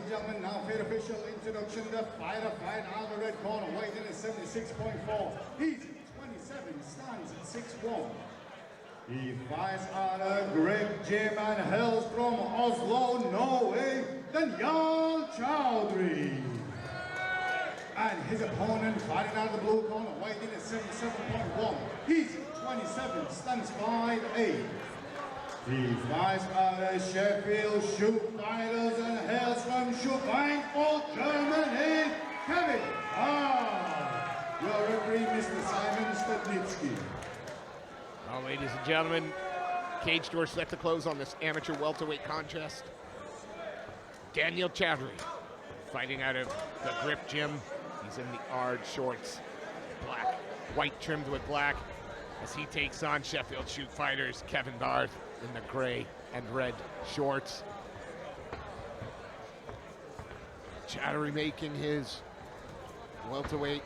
and gentlemen, now for your official introduction, the fighter fight out of the red corner, weighing in at 76.4. He's 27, stands at 6'1". He fights out of Grip Gym and hails from Oslo, Norway, the young Chadery. And his opponent fighting out of the blue corner, weighing in at 77.1. He's 27, stands 5'8". He fights out of Sheffield Shoot Fighters and hails from Frankfurt, Germany, Kevin Barth. Your referee, Mr. Simon Stadnitsky. Well, ladies and gentlemen, cage door set to close on this amateur welterweight contest. Daniel Chadery, fighting out of the Grip Gym. He's in the Ard shorts, black, white trimmed with black, as he takes on Sheffield Shoot Fighters Kevin Barth in the gray and red shorts. Chadery making his welterweight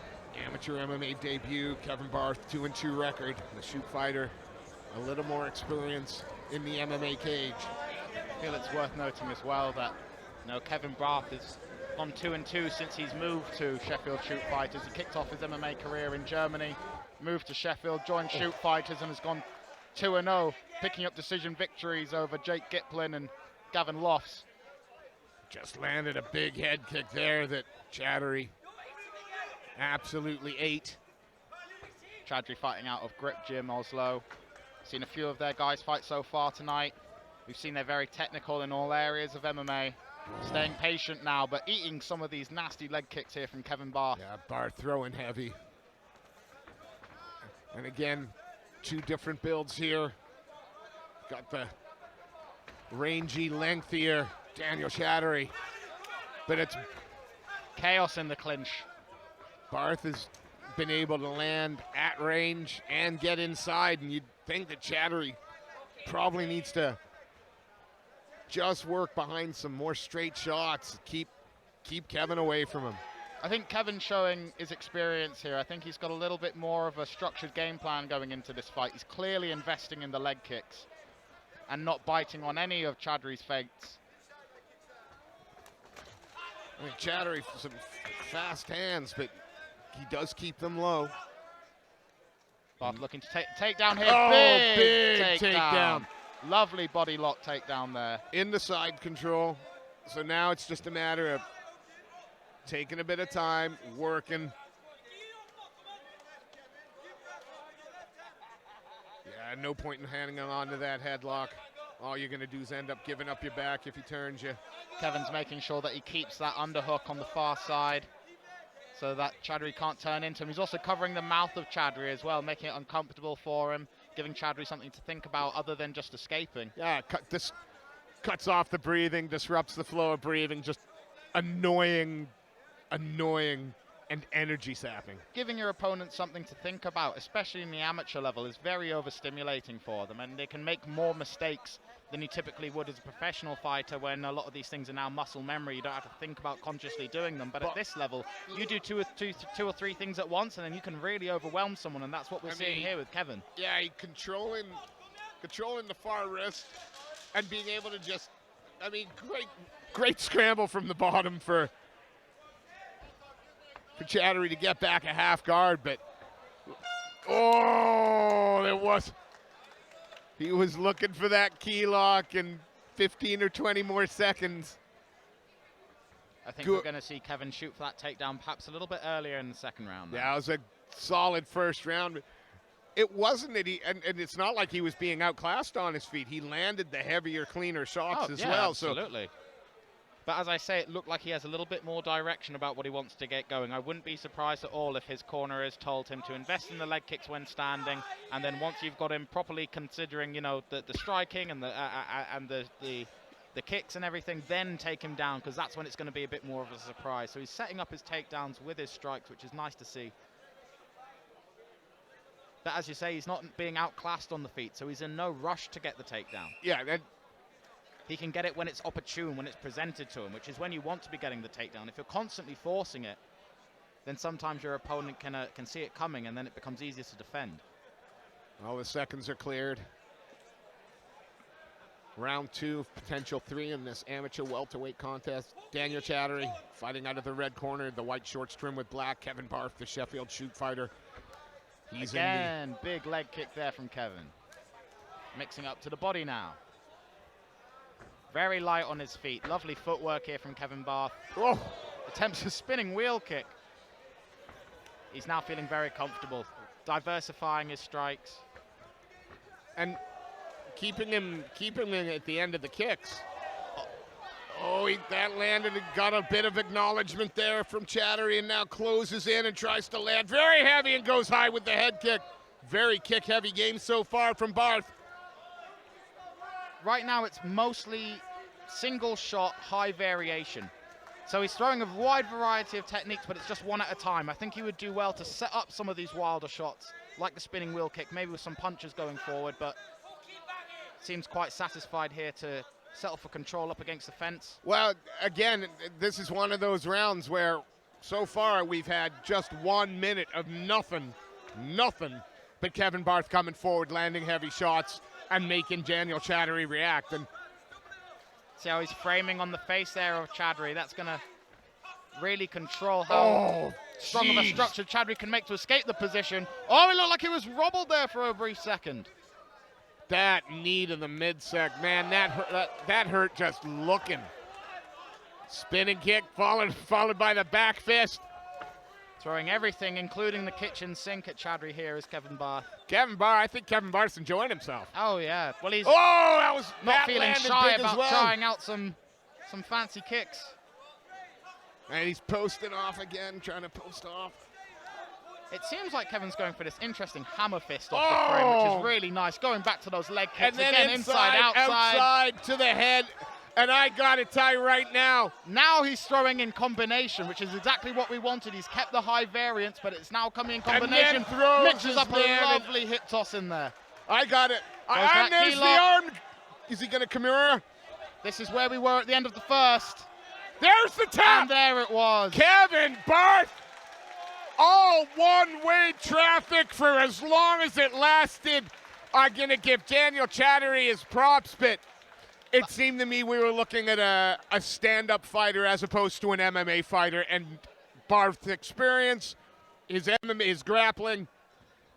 amateur MMA debut. Kevin Barth, 2-2 record. The Shoot Fighter, a little more experience in the MMA cage. I feel it's worth noting as well that Kevin Barth has gone 2-2 since he's moved to Sheffield Shoot Fighters. He kicked off his MMA career in Germany, moved to Sheffield, joined Shoot Fighters, and has gone 2-0, picking up decision victories over Jake Giplin and Gavin Lofts. Just landed a big head kick there that Chadery absolutely ate. Chadery fighting out of Grip Gym Oslo. Seen a few of their guys fight so far tonight. We've seen they're very technical in all areas of MMA. Staying patient now, but eating some of these nasty leg kicks here from Kevin Barth. Yeah, Barth throwing heavy. And again, two different builds here. Got the rangy, lengthier Daniel Chadery, but it's chaos in the clinch. Barth has been able to land at range and get inside, and you'd think that Chadery probably needs to just work behind some more straight shots, keep Kevin away from him. I think Kevin's showing his experience here. I think he's got a little bit more of a structured game plan going into this fight. He's clearly investing in the leg kicks and not biting on any of Chadery's feints. I mean, Chadery, some fast hands, but he does keep them low. Barth looking to take down here. Oh, big takedown. Lovely body lock takedown there. In the side control. So now it's just a matter of taking a bit of time, working. Yeah, no point in hanging on to that headlock. All you're going to do is end up giving up your back if he turns you. Kevin's making sure that he keeps that underhook on the far side so that Chadery can't turn into him. He's also covering the mouth of Chadery as well, making it uncomfortable for him, giving Chadery something to think about other than just escaping. Yeah, this cuts off the breathing, disrupts the flow of breathing, just annoying and energy sapping. Giving your opponent something to think about, especially in the amateur level, is very overstimulating for them, and they can make more mistakes than you typically would as a professional fighter when a lot of these things are now muscle memory. You don't have to think about consciously doing them, but at this level, you do two or three things at once, and then you can really overwhelm someone, and that's what we're seeing here with Kevin. Yeah, controlling the far wrist and being able to just, I mean, great scramble from the bottom for Chadery to get back a half guard, but he was looking for that key lock in 15 or 20 more seconds. I think we're going to see Kevin shoot for that takedown perhaps a little bit earlier in the second round. Yeah, it was a solid first round. It wasn't that and it's not like he was being outclassed on his feet. He landed the heavier, cleaner shots as well. Absolutely. But as I say, it looked like he has a little bit more direction about what he wants to get going. I wouldn't be surprised at all if his corner has told him to invest in the leg kicks when standing, and then once you've got him properly considering, the striking and the kicks and everything, then take him down, because that's when it's going to be a bit more of a surprise. So he's setting up his takedowns with his strikes, which is nice to see. But as you say, he's not being outclassed on the feet, so he's in no rush to get the takedown. Yeah, he can get it when it's opportune, when it's presented to him, which is when you want to be getting the takedown. If you're constantly forcing it, then sometimes your opponent can see it coming, and then it becomes easier to defend. All the seconds are cleared. Round 2, potential 3 in this amateur welterweight contest. Daniel Chadery fighting out of the red corner, the white shorts trimmed with black. Kevin Barth, the Sheffield shoot fighter. He's Again, big leg kick there from Kevin. Mixing up to the body now. Very light on his feet. Lovely footwork here from Kevin Barth. Oh. Attempts a spinning wheel kick. He's now feeling very comfortable, diversifying his strikes. And keeping him at the end of the kicks. Oh, that landed and got a bit of acknowledgement there from Chadery, and now closes in and tries to land very heavy and goes high with the head kick. Very kick-heavy game so far from Barth. Right now it's mostly single shot, high variation. So he's throwing a wide variety of techniques, but it's just one at a time. I think he would do well to set up some of these wilder shots, like the spinning wheel kick, maybe with some punches going forward, but seems quite satisfied here to settle for control up against the fence. Well, again, this is one of those rounds where so far we've had just 1 minute of nothing but Kevin Barth coming forward, landing heavy shots, and making Daniel Chadery react. And see how he's framing on the face there of Chadery. That's going to really control how strong of a structure Chadery can make to escape the position. Oh, it looked like he was wobbled there for a brief second. That knee to the midsec, man, that hurt just looking. Spinning kick followed by the back fist. Throwing everything, including the kitchen sink at Chadery here is Kevin Barth. I think Kevin Barth's enjoying himself. Oh, yeah. Well, he's not feeling shy about trying out some fancy kicks. And he's posting off again, trying to post off. It seems like Kevin's going for this interesting hammer fist off the frame, which is really nice. Going back to those leg kicks, and then again, inside, outside to the head. And I gotta tell you right now. Now he's throwing in combination, which is exactly what we wanted. He's kept the high variance, but it's now coming in combination. And then throws mixes up a lovely hip toss in there. I got it. And there's the arm. Is he gonna Kimura? This is where we were at the end of the first. There's the tap. And there it was. Kevin Barth. All one-way traffic for as long as it lasted. I'm gonna give Daniel Chadery his props, but it seemed to me we were looking at a stand-up fighter as opposed to an MMA fighter, and Barth's experience, his MMA, his grappling,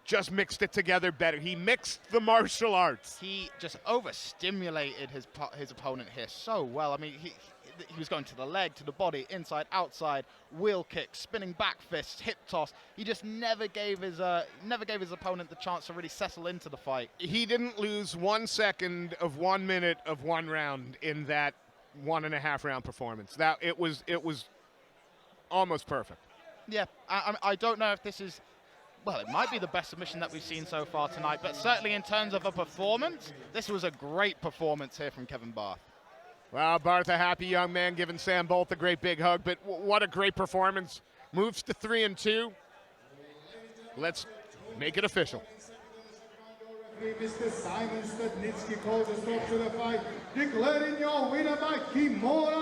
just mixed it together better. He mixed the martial arts. He just overstimulated his opponent here so well. I mean, he was going to the leg, to the body, inside, outside, wheel kick, spinning back fist, hip toss. He just never gave his opponent the chance to really settle into the fight. He didn't lose 1 second of 1 minute of one round in that 1.5 round performance. That it was almost perfect. Yeah, I don't know if this is, well, it might be the best submission that we've seen so far tonight, but certainly in terms of a performance, this was a great performance here from Kevin Barth. Well, Barth, a happy young man, giving Sam Bolt a great big hug, but what a great performance. Moves to 3-2. Let's make it official. Mr. Simon Stadnitsky calls a stop to the fight, declaring your winner by Kimura